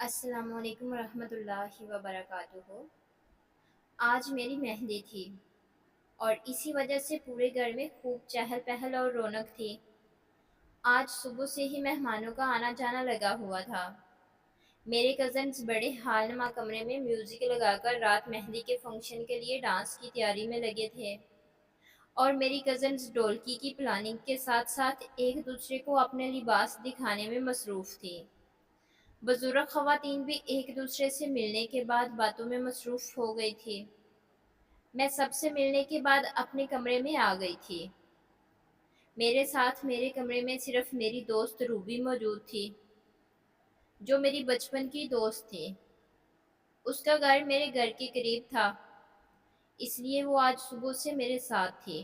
السلام علیکم ورحمۃ اللہ وبرکاتہ۔ آج میری مہندی تھی اور اسی وجہ سے پورے گھر میں خوب چہل پہل اور رونق تھی۔ آج صبح سے ہی مہمانوں کا آنا جانا لگا ہوا تھا۔ میرے کزنز بڑے حال نما کمرے میں میوزک لگا کر رات مہندی کے فنکشن کے لیے ڈانس کی تیاری میں لگے تھے، اور میری کزنز ڈولکی کی پلاننگ کے ساتھ ساتھ ایک دوسرے کو اپنے لباس دکھانے میں مصروف تھی۔ بزرگ خواتین بھی ایک دوسرے سے ملنے کے بعد باتوں میں مصروف ہو گئی تھی۔ میں سب سے ملنے کے بعد اپنے کمرے میں آ گئی تھی۔ میرے ساتھ میرے کمرے میں صرف میری دوست روبی موجود تھی، جو میری بچپن کی دوست تھی۔ اس کا گھر میرے گھر کے قریب تھا، اس لیے وہ آج صبح سے میرے ساتھ تھی۔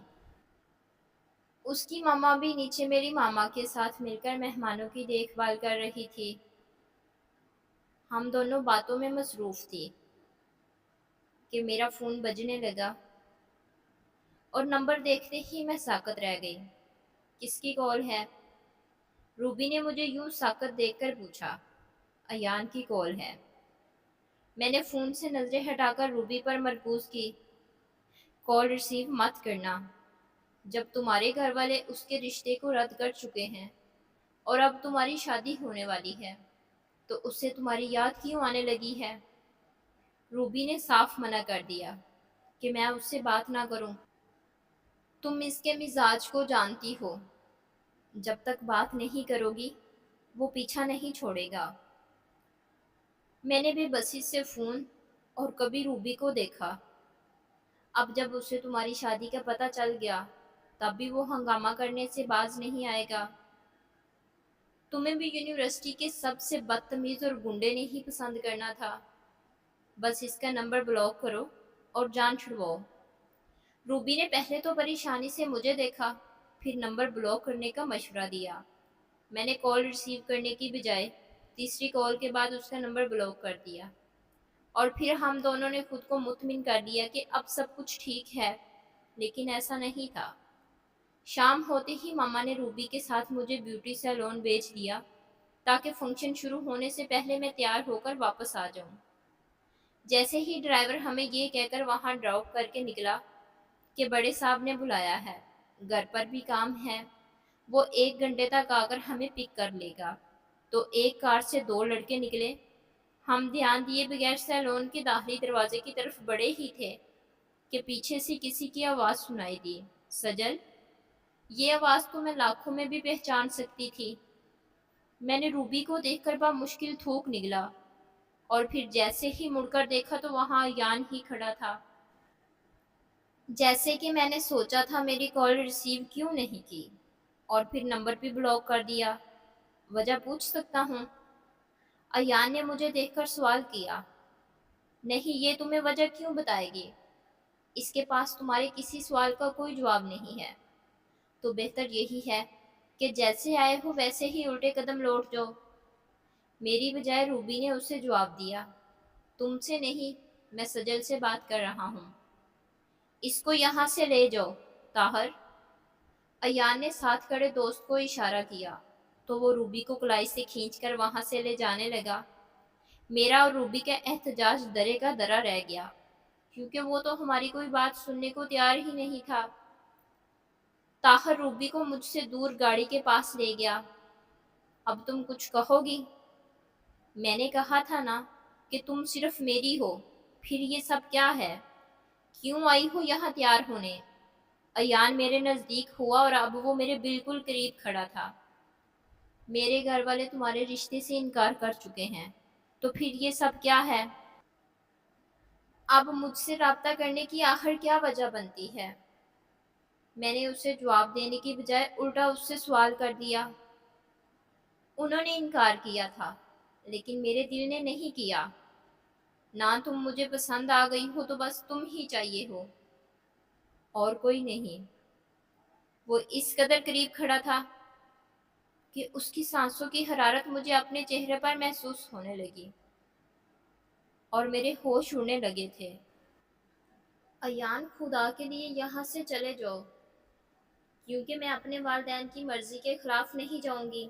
اس کی ماما بھی نیچے میری ماما کے ساتھ مل کر مہمانوں کی دیکھ بھال کر رہی تھی۔ ہم دونوں باتوں میں مصروف تھی کہ میرا فون بجنے لگا اور نمبر دیکھتے ہی میں ساکت رہ گئی۔ کس کی کال ہے؟ روبی نے مجھے یوں ساکت دیکھ کر پوچھا۔ ایان کی کال ہے۔ میں نے فون سے نظریں ہٹا کر روبی پر مرکوز کی۔ کال ریسیو مت کرنا۔ جب تمہارے گھر والے اس کے رشتے کو رد کر چکے ہیں اور اب تمہاری شادی ہونے والی ہے تو اسے تمہاری یاد کیوں آنے لگی ہے؟ روبی نے صاف منع کر دیا کہ میں اس سے بات نہ کروں۔ تم اس کے مزاج کو جانتی ہو، جب تک بات نہیں کرو گی وہ پیچھا نہیں چھوڑے گا۔ میں نے بھی بسی سے فون اور کبھی روبی کو دیکھا۔ اب جب اسے تمہاری شادی کا پتہ چل گیا تب بھی وہ ہنگامہ کرنے سے باز نہیں آئے گا۔ تمہیں بھی یونیورسٹی کے سب سے بدتمیز اور گنڈے نے ہی پسند کرنا تھا۔ بس اس کا نمبر بلاک کرو اور جان چھڑواؤ۔ روبی نے پہلے تو پریشانی سے مجھے دیکھا، پھر نمبر بلاک کرنے کا مشورہ دیا۔ میں نے کال ریسیو کرنے کی بجائے تیسری کال کے بعد اس کا نمبر بلاک کر دیا، اور پھر ہم دونوں نے خود کو مطمئن کر دیا کہ اب سب کچھ ٹھیک ہے، لیکن ایسا نہیں تھا۔ شام ہوتے ہی ماما نے روبی کے ساتھ مجھے بیوٹی سیلون بھیج دیا تاکہ فنکشن شروع ہونے سے پہلے میں تیار ہو کر واپس آ جاؤں۔ جیسے ہی ڈرائیور ہمیں یہ کہہ کر وہاں ڈراپ کر کے نکلا کہ بڑے صاحب نے بلایا ہے، گھر پر بھی کام ہے، وہ 1 گھنٹے تک آ کر ہمیں پک کر لے گا، تو ایک کار سے 2 لڑکے نکلے۔ ہم دھیان دیے بغیر سیلون کے داخلی دروازے کی طرف بڑھے ہی تھے کہ پیچھے سے کسی کی آواز سنائی دی، سجل۔ یہ آواز تو میں لاکھوں میں بھی پہچان سکتی تھی۔ میں نے روبی کو دیکھ کر بامشکل تھوک نگلا، اور پھر جیسے ہی مڑ کر دیکھا تو وہاں ایان ہی کھڑا تھا۔ جیسے کہ میں نے سوچا تھا، میری کال ریسیو کیوں نہیں کی اور پھر نمبر بھی بلاک کر دیا؟ وجہ پوچھ سکتا ہوں؟ ایان نے مجھے دیکھ کر سوال کیا۔ نہیں، یہ تمہیں وجہ کیوں بتائے گی؟ اس کے پاس تمہارے کسی سوال کا کوئی جواب نہیں ہے، تو بہتر یہی ہے کہ جیسے آئے ہو ویسے ہی الٹے قدم لوٹ جاؤ۔ میری بجائے روبی نے اسے جواب دیا۔ تم سے نہیں، میں سجل سے بات کر رہا ہوں۔ اس کو یہاں سے لے جاؤ، طاہر۔ ایان نے ساتھ کھڑے دوست کو اشارہ کیا تو وہ روبی کو کلائی سے کھینچ کر وہاں سے لے جانے لگا۔ میرا اور روبی کا احتجاج درے کا درا رہ گیا، کیونکہ وہ تو ہماری کوئی بات سننے کو تیار ہی نہیں تھا۔ طاہر روبی کو مجھ سے دور گاڑی کے پاس لے گیا۔ اب تم کچھ کہو گی؟ میں نے کہا تھا نا کہ تم صرف میری ہو، پھر یہ سب کیا ہے؟ کیوں آئی ہو یہاں تیار ہونے؟ ایان میرے نزدیک ہوا اور اب وہ میرے بالکل قریب کھڑا تھا۔ میرے گھر والے تمہارے رشتے سے انکار کر چکے ہیں، تو پھر یہ سب کیا ہے؟ اب مجھ سے رابطہ کرنے کی آخر کیا وجہ بنتی ہے؟ میں نے اسے جواب دینے کی بجائے الٹا اس سے سوال کر دیا۔ انہوں نے انکار کیا تھا، لیکن میرے دل نے نہیں کیا۔ نہ تم مجھے پسند آ گئی ہو تو بس تم ہی چاہیے ہو، اور کوئی نہیں۔ وہ اس قدر قریب کھڑا تھا کہ اس کی سانسوں کی حرارت مجھے اپنے چہرے پر محسوس ہونے لگی اور میرے ہوش اڑنے لگے تھے۔ ایان، خدا کے لیے یہاں سے چلے جاؤ، کیونکہ میں اپنے والدین کی مرضی کے خلاف نہیں جاؤں گی۔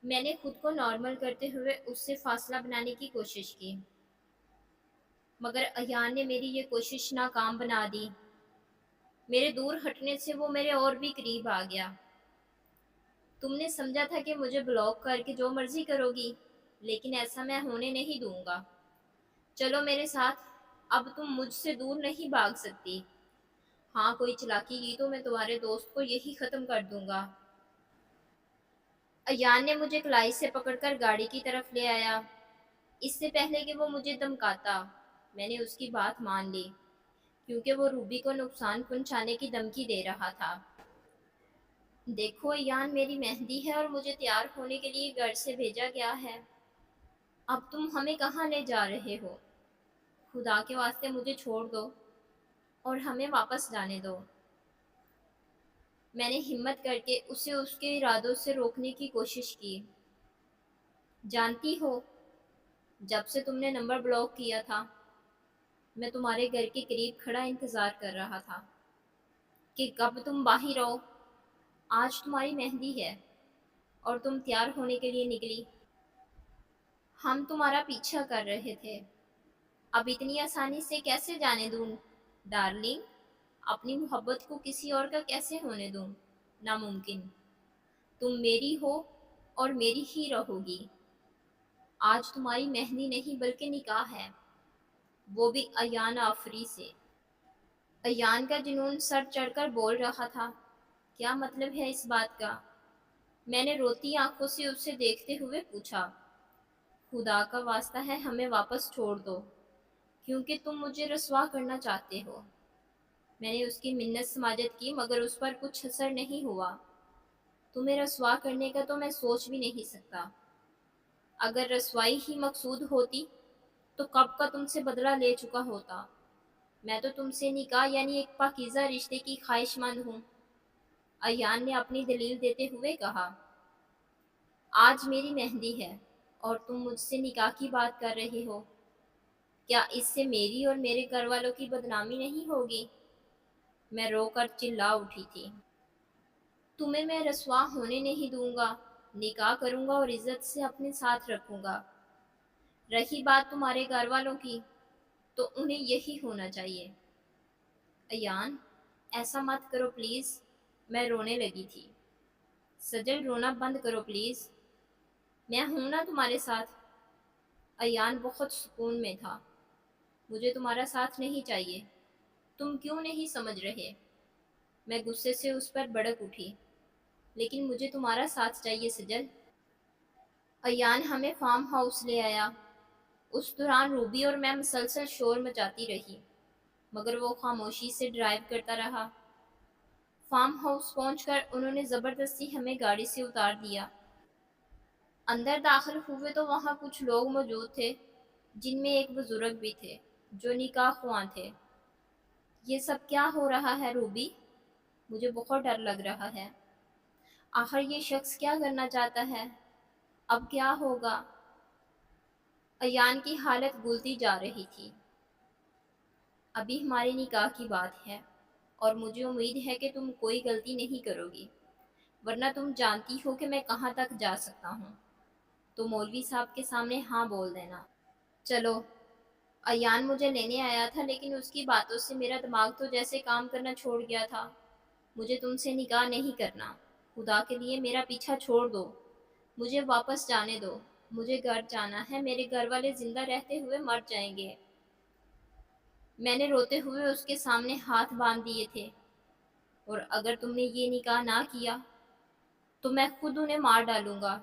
میں نے خود کو نارمل کرتے ہوئے اس سے فاصلہ بنانے کی کوشش کی، مگر ایان نے میری یہ کوشش ناکام بنا دی۔ میرے دور ہٹنے سے وہ میرے اور بھی قریب آ گیا۔ تم نے سمجھا تھا کہ مجھے بلاک کر کے جو مرضی کرو گی، لیکن ایسا میں ہونے نہیں دوں گا۔ چلو میرے ساتھ، اب تم مجھ سے دور نہیں بھاگ سکتی۔ ہاں کوئی چلاکی کی تو میں تمہارے دوست کو یہی ختم کر دوں گا۔ ایان نے مجھے کلائی سے پکڑ کر گاڑی کی طرف لے آیا۔ اس سے پہلے کہ وہ مجھے دھمکاتا، میں نے اس کی بات مان لی، کیونکہ وہ روبی کو نقصان پہنچانے کی دھمکی دے رہا تھا۔ دیکھو ایان، میری مہندی ہے اور مجھے تیار ہونے کے لیے گھر سے بھیجا گیا ہے۔ اب تم ہمیں کہاں لے جا رہے ہو؟ خدا کے واسطے مجھے چھوڑ دو اور ہمیں واپس جانے دو۔ میں نے ہمت کر کے اسے اس کے ارادوں سے روکنے کی کوشش کی۔ جانتی ہو، جب سے تم نے نمبر بلاک کیا تھا، میں تمہارے گھر کے قریب کھڑا انتظار کر رہا تھا کہ کب تم باہر آؤ۔ آج تمہاری مہندی ہے اور تم تیار ہونے کے لیے نکلی۔ ہم تمہارا پیچھا کر رہے تھے۔ اب اتنی آسانی سے کیسے جانے دوں ڈارلنگ؟ اپنی محبت کو کسی اور کا کیسے ہونے دوں؟ ناممکن۔ تم میری ہو اور میری ہی رہو گی۔ آج تمہاری مہندی نہیں بلکہ نکاح ہے، وہ بھی ایان آفری سے۔ ایان کا جنون سر چڑھ کر بول رہا تھا، کیا مطلب ہے اس بات کا؟ میں نے روتی آنکھوں سے اسے دیکھتے ہوئے پوچھا، خدا کا واسطہ ہے ہمیں واپس چھوڑ دو، کیونکہ تم مجھے رسوا کرنا چاہتے ہو۔ میں نے اس کی منت سماجت کی مگر اس پر کچھ اثر نہیں ہوا۔ تمہیں رسوا کرنے کا تو میں سوچ بھی نہیں سکتا۔ اگر رسوائی ہی مقصود ہوتی تو کب کا تم سے بدلہ لے چکا ہوتا۔ میں تو تم سے نکاح یعنی ایک پاکیزہ رشتے کی خواہش مند ہوں۔ ایان نے اپنی دلیل دیتے ہوئے کہا، آج میری مہندی ہے اور تم مجھ سے نکاح کی بات کر رہے ہو۔ کیا اس سے میری اور میرے گھر والوں کی بدنامی نہیں ہوگی؟ میں رو کر چلا اٹھی تھی۔ تمہیں میں رسوا ہونے نہیں دوں گا، نکاح کروں گا اور عزت سے اپنے ساتھ رکھوں گا۔ رہی بات تمہارے گھر والوں کی، تو انہیں یہی ہونا چاہیے۔ ایان، ایسا مت کرو پلیز۔ میں رونے لگی تھی۔ سجل رونا بند کرو پلیز، میں ہوں نا تمہارے ساتھ۔ ایان بہت سکون میں تھا۔ مجھے تمہارا ساتھ نہیں چاہیے، تم کیوں نہیں سمجھ رہے؟ میں غصے سے اس پر بھڑک اٹھی، لیکن مجھے تمہارا ساتھ چاہیے سجل۔ ایان ہمیں فارم ہاؤس لے آیا۔ اس دوران روبی اور میں مسلسل شور مچاتی رہی، مگر وہ خاموشی سے ڈرائیو کرتا رہا۔ فارم ہاؤس پہنچ کر انہوں نے زبردستی ہمیں گاڑی سے اتار دیا۔ اندر داخل ہوئے تو وہاں کچھ لوگ موجود تھے، جن میں ایک بزرگ بھی تھے جو نکاح خواں تھے۔ یہ سب کیا ہو رہا ہے روبی؟ مجھے بہت ڈر لگ رہا ہے۔ آخر یہ شخص کیا کرنا چاہتا ہے؟ اب کیا ہوگا؟ ایان کی حالت گلتی جا رہی تھی۔ ابھی ہمارے نکاح کی بات ہے اور مجھے امید ہے کہ تم کوئی غلطی نہیں کرو گی، ورنہ تم جانتی ہو کہ میں کہاں تک جا سکتا ہوں۔ تو مولوی صاحب کے سامنے ہاں بول دینا۔ چلو، ایان مجھے لینے آیا تھا لیکن اس کی باتوں سے میرا دماغ تو جیسے کام کرنا چھوڑ گیا تھا۔ مجھے تم سے نکاح نہیں کرنا، خدا کے لیے میرا پیچھا چھوڑ دو، مجھے واپس جانے دو، مجھے گھر جانا ہے، میرے گھر والے زندہ رہتے ہوئے مر جائیں گے۔ میں نے روتے ہوئے اس کے سامنے ہاتھ باندھ دیے تھے، اور اگر تم نے یہ نکاح نہ کیا تو میں خود انہیں مار ڈالوں گا۔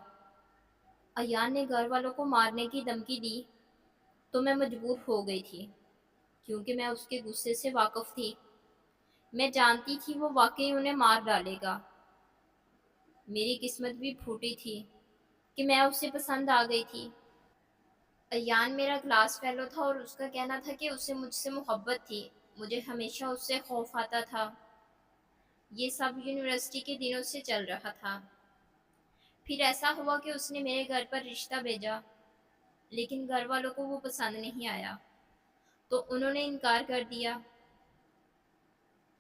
ایان نے گھر والوں کو مارنے کی دھمکی دی تو میں مجبور ہو گئی تھی، کیونکہ میں اس کے غصے سے واقف تھی۔ میں جانتی تھی وہ واقعی انہیں مار ڈالے گا۔ میری قسمت بھی پھوٹی تھی کہ میں اسے پسند آ گئی تھی۔ ایان میرا کلاس فیلو تھا اور اس کا کہنا تھا کہ اسے مجھ سے محبت تھی۔ مجھے ہمیشہ اس سے خوف آتا تھا۔ یہ سب یونیورسٹی کے دنوں سے چل رہا تھا۔ پھر ایسا ہوا کہ اس نے میرے گھر پر رشتہ بھیجا، لیکن گھر والوں کو وہ پسند نہیں آیا تو انہوں نے انکار کر دیا۔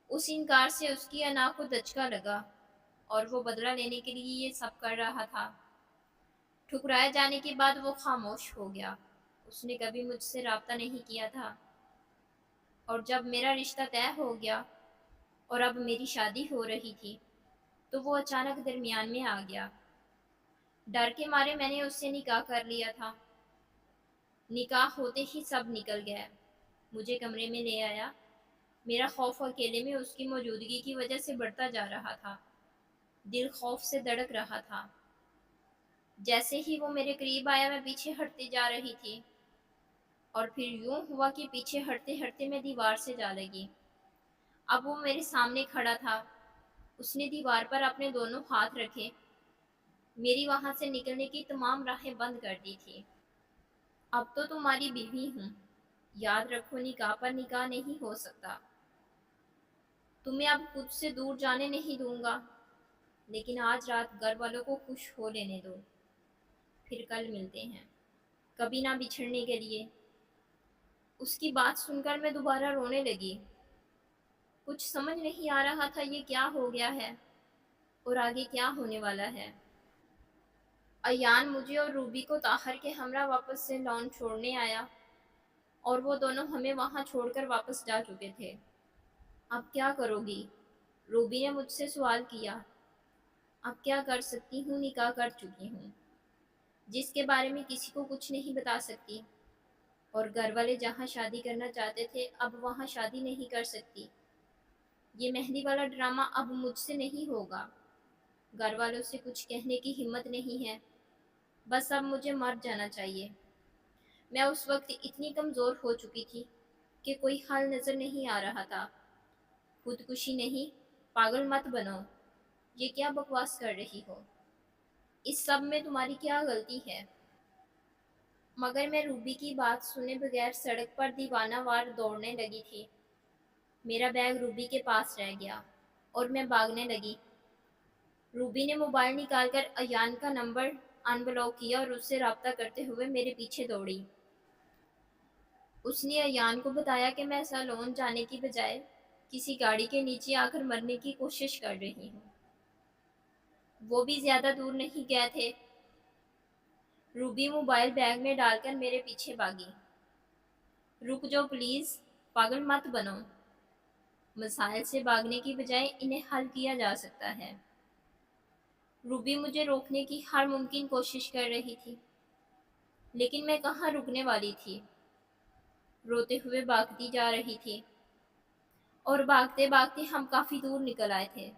اس انکار سے اس کی انا کو دھچکا لگا اور وہ بدلہ لینے کے لیے یہ سب کر رہا تھا۔ ٹھکرائے جانے کے بعد وہ خاموش ہو گیا۔ اس نے کبھی مجھ سے رابطہ نہیں کیا تھا، اور جب میرا رشتہ طے ہو گیا اور اب میری شادی ہو رہی تھی تو وہ اچانک درمیان میں آ گیا۔ ڈر کے مارے میں نے اس سے نکاح کر لیا تھا۔ نکاح ہوتے ہی سب نکل گیا، مجھے کمرے میں لے آیا۔ میرا خوف اکیلے میں اس کی موجودگی کی وجہ سے بڑھتا جا رہا تھا۔ دل خوف سے دھڑک رہا تھا۔ جیسے ہی وہ میرے قریب آیا میں پیچھے ہٹتی جا رہی تھی، اور پھر یوں ہوا کہ پیچھے ہٹتے ہٹتے میں دیوار سے جا لگی۔ اب وہ میرے سامنے کھڑا تھا۔ اس نے دیوار پر اپنے دونوں ہاتھ رکھے، میری وہاں سے نکلنے کی تمام راہیں بند کر دی تھی۔ اب تو تمہاری بیوی ہوں، یاد رکھو نکاح پر نکاح نہیں ہو سکتا۔ تمہیں اب خود سے دور جانے نہیں دوں گا، لیکن آج رات گھر والوں کو خوش ہو لینے دو، پھر کل ملتے ہیں، کبھی نہ بچھڑنے کے لیے۔ اس کی بات سن کر میں دوبارہ رونے لگی۔ کچھ سمجھ نہیں آ رہا تھا یہ کیا ہو گیا ہے اور آگے کیا ہونے والا ہے۔ ایان مجھے اور روبی کو طاہر کے ہمراہ واپس سے لان چھوڑنے آیا، اور وہ دونوں ہمیں وہاں چھوڑ کر واپس جا چکے تھے۔ اب کیا کرو گی؟ روبی نے مجھ سے سوال کیا۔ اب کیا کر سکتی ہوں، نکاح کر چکی ہوں، جس کے بارے میں کسی کو کچھ نہیں بتا سکتی، اور گھر والے جہاں شادی کرنا چاہتے تھے اب وہاں شادی نہیں کر سکتی۔ یہ مہندی والا ڈرامہ اب مجھ سے نہیں ہوگا۔ گھر والوں سے کچھ کہنے کی ہمت نہیں ہے، بس اب مجھے مر جانا چاہیے۔ میں اس وقت اتنی کمزور ہو چکی تھی کہ کوئی حل نظر نہیں آ رہا تھا۔ خودکشی نہیں، پاگل مت بنو، یہ کیا بکواس کر رہی ہو؟ اس سب میں تمہاری کیا غلطی ہے؟ مگر میں روبی کی بات سنے بغیر سڑک پر دیوانہ وار دوڑنے لگی تھی۔ میرا بیگ روبی کے پاس رہ گیا اور میں بھاگنے لگی۔ روبی نے موبائل نکال کر ایان کا نمبر ان بلاک کیا اور اس سے رابطہ کرتے ہوئے میرے پیچھے دوڑی۔ اس نے ایان کو بتایا کہ میں سیلون جانے کی بجائے کسی گاڑی کے نیچے آ کر مرنے کی کوشش کر رہی ہوں۔ وہ بھی زیادہ دور نہیں گئے تھے۔ روبی موبائل بیگ میں ڈال کر میرے پیچھے بھاگی۔ رک جاؤ پلیز، پاگل مت بنو۔ مسائل سے بھاگنے کی بجائے انہیں حل کیا جا سکتا ہے۔ روبی مجھے روکنے کی ہر ممکن کوشش کر رہی تھی، لیکن میں کہاں رکنے والی تھی۔ روتے ہوئے بھاگتی جا رہی تھی، اور بھاگتے بھاگتے ہم کافی دور نکل آئے تھے۔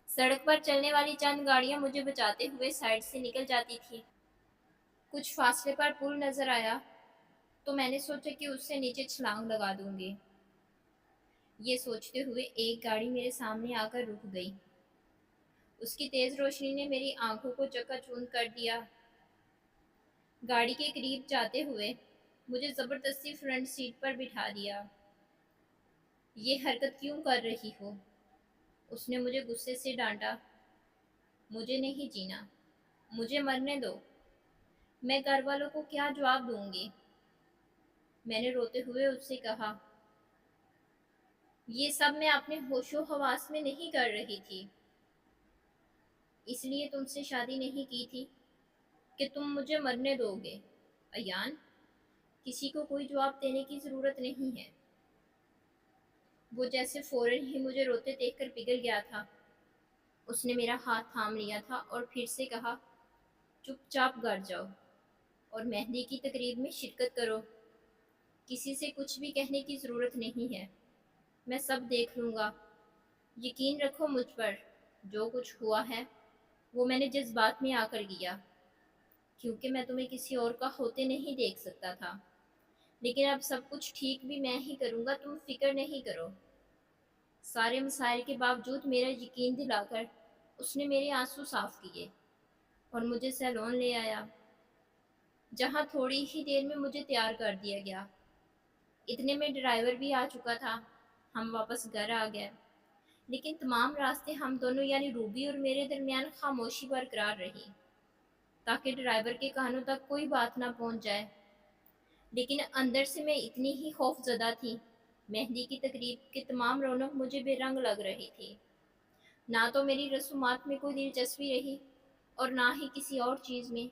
سڑک پر چلنے والی چند گاڑیاں مجھے بچاتے ہوئے سائڈ سے نکل جاتی تھی۔ کچھ فاصلے پر پل نظر آیا تو میں نے سوچا کہ اس سے نیچے چھلانگ لگا دوں گی۔ یہ سوچتے ہوئے ایک گاڑی میرے سامنے آ کر رک گئی۔ اس کی تیز روشنی نے میری آنکھوں کو چکا چوند کر دیا۔ گاڑی کے قریب جاتے ہوئے مجھے زبردستی فرنٹ سیٹ پر بٹھا دیا۔ یہ حرکت کیوں کر رہی ہو؟ اس نے مجھے غصے سے ڈانٹا۔ مجھے نہیں جینا، مجھے مرنے دو۔ میں گھر والوں کو کیا جواب دوں گی؟ میں نے روتے ہوئے اس سے کہا۔ یہ سب میں اپنے ہوش و حواس میں نہیں کر رہی تھی، اس لیے تم سے شادی نہیں کی تھی کہ تم مجھے مرنے دو گے۔ ایان، کسی کو کوئی جواب دینے کی ضرورت نہیں ہے۔ وہ جیسے فوراً ہی مجھے روتے دیکھ کر پگھل گیا تھا۔ اس نے میرا ہاتھ تھام لیا تھا اور پھر سے کہا، چپ چاپ گھر جاؤ اور مہندی کی تقریب میں شرکت کرو۔ کسی سے کچھ بھی کہنے کی ضرورت نہیں ہے، میں سب دیکھ لوں گا۔ یقین رکھو مجھ پر، جو کچھ ہوا ہے وہ میں نے جذبات میں آ کر کیا، کیونکہ میں تمہیں کسی اور کا ہوتے نہیں دیکھ سکتا تھا۔ لیکن اب سب کچھ ٹھیک بھی میں ہی کروں گا، تم فکر نہیں کرو۔ سارے مسائل کے باوجود میرا یقین دلا کر اس نے میرے آنسو صاف کیے اور مجھے سیلون لے آیا، جہاں تھوڑی ہی دیر میں مجھے تیار کر دیا گیا۔ اتنے میں ڈرائیور بھی آ چکا تھا۔ ہم واپس گھر آ گئے، لیکن تمام راستے ہم دونوں یعنی روبی اور میرے درمیان خاموشی برقرار رہی، تاکہ ڈرائیور کے کانوں تک کوئی بات نہ پہنچ جائے۔ لیکن اندر سے میں اتنی ہی خوف زدہ تھی۔ مہندی کی تقریب کی تمام رونق مجھے بے رنگ لگ رہی تھی۔ نہ تو میری رسومات میں کوئی دلچسپی رہی اور نہ ہی کسی اور چیز میں،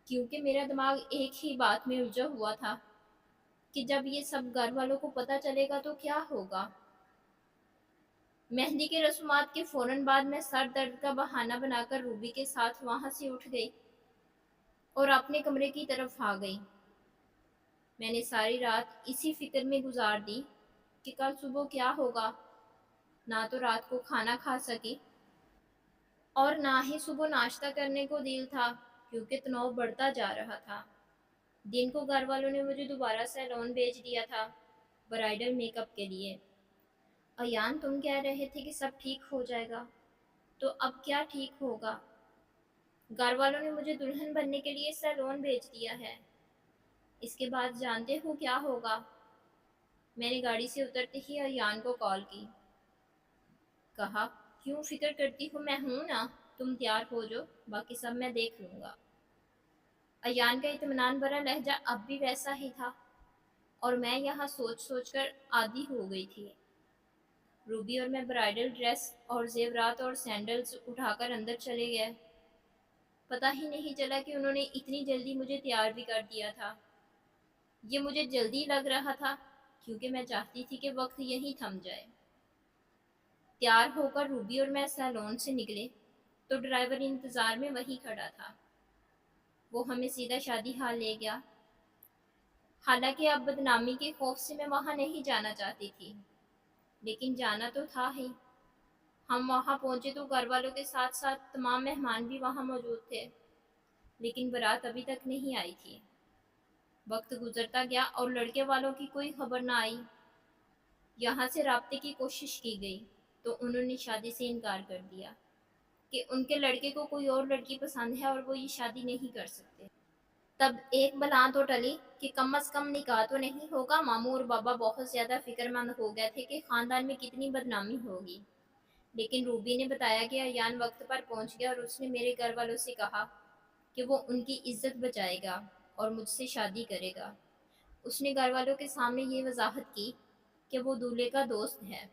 کیونکہ میرا دماغ ایک ہی بات میں الجھا ہوا تھا کہ جب یہ سب گھر والوں کو پتہ چلے گا تو کیا ہوگا۔ مہندی کے رسومات کے فوراً بعد میں سر درد کا بہانہ بنا کر روبی کے ساتھ وہاں سے اٹھ گئی اور اپنے کمرے کی طرف آ گئی۔ میں نے ساری رات اسی فکر میں گزار دی کہ کل صبح کیا ہوگا۔ نہ تو رات کو کھانا کھا سکی اور نہ ہی صبح ناشتہ کرنے کو دل تھا، کیونکہ تناؤ بڑھتا جا رہا تھا۔ دن کو گھر والوں نے مجھے دوبارہ سیلون بھیج دیا تھا برائڈل میک اپ کے لیے۔ ایان، تم کہہ رہے تھے کہ سب ٹھیک ہو جائے گا، تو اب کیا ٹھیک ہوگا؟ گھر والوں نے مجھے دلہن بننے کے لیے سیلون بھیج دیا ہے، اس کے بعد جانتے ہو کیا ہوگا؟ میں نے گاڑی سے اترتے ہی ایان کو کال کی۔ کہا، کیوں فکر کرتی ہو؟ میں ہوں نا، تم تیار ہو جو، باقی سب میں دیکھ لوں گا۔ ایان کا اطمینان بھرا لہجہ اب بھی ویسا ہی تھا، اور میں یہاں سوچ سوچ کر عادی ہو گئی تھی۔ روبی اور میں برائڈل ڈریس اور زیورات اور سینڈلز اٹھا کر اندر چلے گئے۔ پتہ ہی نہیں چلا کہ انہوں نے اتنی جلدی مجھے تیار بھی کر دیا تھا۔ یہ مجھے جلدی لگ رہا تھا، کیونکہ میں چاہتی تھی کہ وقت یہیں تھم جائے۔ تیار ہو کر روبی اور میں سیلون سے نکلے تو ڈرائیور انتظار میں وہیں کھڑا تھا۔ وہ ہمیں سیدھا شادی ہال لے گیا۔ حالانکہ اب بدنامی کے خوف سے میں وہاں نہیں جانا چاہتی تھی، لیکن جانا تو تھا ہی۔ ہم وہاں پہنچے تو گھر والوں کے ساتھ ساتھ تمام مہمان بھی وہاں موجود تھے، لیکن بارات ابھی تک نہیں آئی تھی۔ وقت گزرتا گیا اور لڑکے والوں کی کوئی خبر نہ آئی۔ یہاں سے رابطے کی کوشش کی گئی تو انہوں نے شادی سے انکار کر دیا کہ ان کے لڑکے کو کوئی اور لڑکی پسند ہے اور وہ یہ شادی نہیں کر سکتے۔ تب ایک بلا تو ٹلی کہ کم از کم نکاح تو نہیں ہوگا۔ ماموں اور بابا بہت زیادہ فکر مند ہو گئے تھے کہ خاندان میں کتنی بدنامی ہوگی، لیکن روبی نے بتایا کہ ایان وقت پر پہنچ گیا اور اس نے میرے گھر والوں سے کہا کہ وہ ان کی عزت بچائے گا اور مجھ سے شادی کرے گا۔ اس نے گھر والوں کے سامنے یہ وضاحت کی کہ وہ دولہے کا دوست ہے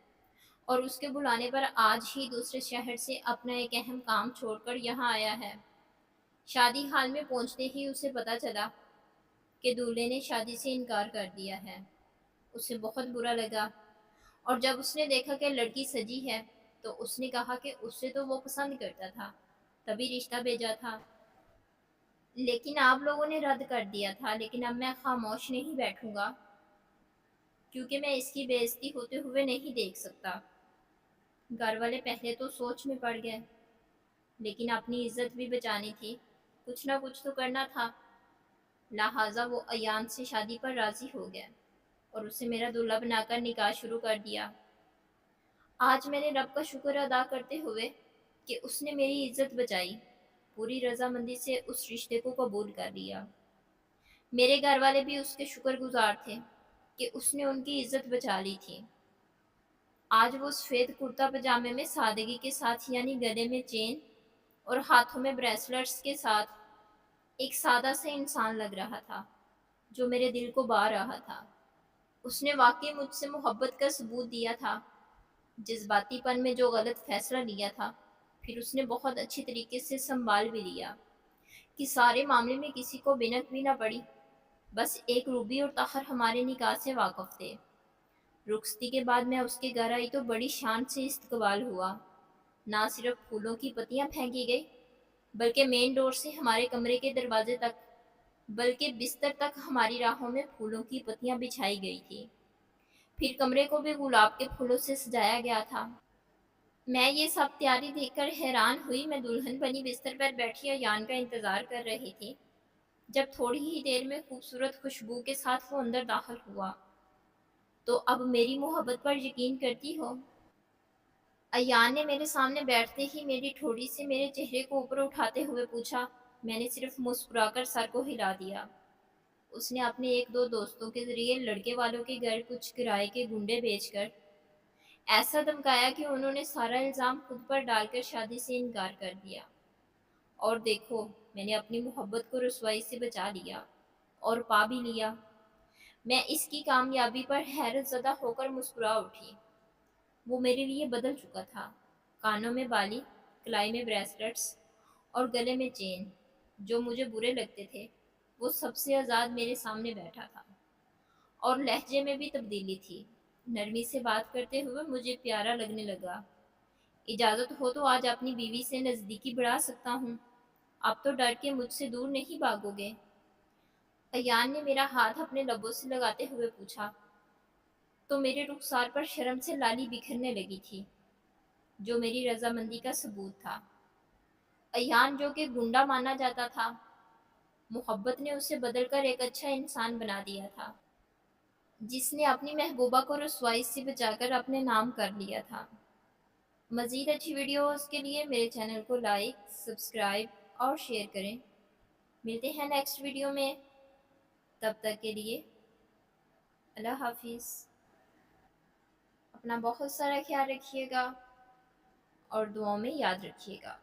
اور اس کے بلانے پر آج ہی دوسرے شہر سے اپنا ایک اہم کام چھوڑ کر یہاں آیا ہے۔ شادی ہال میں پہنچتے ہی اسے پتہ چلا کہ دولہے نے شادی سے انکار کر دیا ہے۔ اسے بہت برا لگا، اور جب اس نے دیکھا کہ لڑکی سجی ہے تو اس نے کہا کہ اسے تو وہ پسند کرتا تھا، تبھی رشتہ بھیجا تھا، لیکن آپ لوگوں نے رد کر دیا تھا۔ لیکن اب میں خاموش نہیں بیٹھوں گا، کیونکہ میں اس کی بے عزتی ہوتے ہوئے نہیں دیکھ سکتا۔ گھر والے پہلے تو سوچ میں پڑ گئے، لیکن اپنی عزت بھی بچانی تھی، کچھ نہ کچھ تو کرنا تھا۔ لہٰذا وہ ایان سے شادی پر راضی ہو گیا اور اسے میرا دلہا بنا کر نکاح شروع کر دیا۔ آج میں نے رب کا شکر ادا کرتے ہوئے کہ اس نے میری عزت بچائی، پوری رضامندی سے اس رشتے کو قبول کر لیا۔ میرے گھر والے بھی اس کے شکر گزار تھے کہ اس نے ان کی عزت بچا لی تھی۔ آج وہ سفید کرتا پجامے میں سادگی کے ساتھ، یعنی گلے میں چین اور ہاتھوں میں بریسلٹس کے ساتھ، ایک سادہ سا انسان لگ رہا تھا جو میرے دل کو بھا رہا تھا۔ اس نے واقعی مجھ سے محبت کا ثبوت دیا تھا۔ جذباتی پن میں جو غلط فیصلہ لیا تھا، پھر اس نے بہت اچھی طریقے سے سنبھال بھی لیا کہ سارے معاملے میں کسی کو بھنک بھی نہ پڑی۔ بس ایک روبی اور طاہر ہمارے نکاح سے واقف تھے۔ رخصتی کے بعد میں اس کے گھر آئی تو بڑی شان سے استقبال ہوا۔ نہ صرف پھولوں کی پتیاں پھینکی گئی، بلکہ مین ڈور سے ہمارے کمرے کے دروازے تک، بلکہ بستر تک ہماری راہوں میں پھولوں کی پتیاں بچھائی گئی تھی۔ پھر کمرے کو بھی گلاب کے پھولوں سے سجایا گیا تھا۔ میں یہ سب تیاری دیکھ کر حیران ہوئی۔ میں دلہن بنی بستر پر بیٹھی ایان کا انتظار کر رہی تھی، جب تھوڑی ہی دیر میں خوبصورت خوشبو کے ساتھ وہ اندر داخل ہوا۔ تو اب میری محبت پر یقین کرتی ہو؟ ایان نے میرے سامنے بیٹھتے ہی میری ٹھوڑی سے میرے چہرے کو اوپر اٹھاتے ہوئے پوچھا۔ میں نے صرف مسکرا کر سر کو ہلا دیا۔ اس نے اپنے ایک دو دوستوں کے ذریعے لڑکے والوں کے گھر کچھ کرائے کے گنڈے بھیج کر ایسا دمکایا کہ انہوں نے سارا الزام خود پر ڈال کر شادی سے انکار کر دیا۔ اور دیکھو، میں نے اپنی محبت کو رسوائی سے بچا لیا اور پا بھی لیا۔ میں اس کی کامیابی پر حیرت زدہ ہو کر مسکرا اٹھی۔ وہ میرے لیے بدل چکا تھا۔ کانوں میں بالی، کلائی میں بریسلٹس اور گلے میں چین جو مجھے برے لگتے تھے وہ سب سے آزاد میرے سامنے بیٹھا تھا، اور لہجے میں بھی تبدیلی تھی۔ نرمی سے بات کرتے ہوئے مجھے پیارا لگنے لگا۔ اجازت ہو تو آج اپنی بیوی سے نزدیکی بڑھا سکتا ہوں، اب تو ڈر کے مجھ سے دور نہیں بھاگو گے؟ ایان نے میرا ہاتھ اپنے لبوں سے لگاتے ہوئے پوچھا تو میرے رخسار پر شرم سے لالی بکھرنے لگی تھی، جو میری رضامندی کا ثبوت تھا۔ ایان جو کہ گنڈا مانا جاتا تھا، محبت نے اسے بدل کر ایک اچھا انسان بنا دیا تھا، جس نے اپنی محبوبہ کو رسوائی سے بچا کر اپنے نام کر لیا تھا۔ مزید اچھی ویڈیوز کے لیے میرے چینل کو لائک، سبسکرائب اور شیئر کریں۔ ملتے ہیں نیکسٹ ویڈیو میں، تب تک کے لیے اللہ حافظ۔ اپنا بہت سارا خیال رکھیے گا اور دعاؤں میں یاد رکھیے گا۔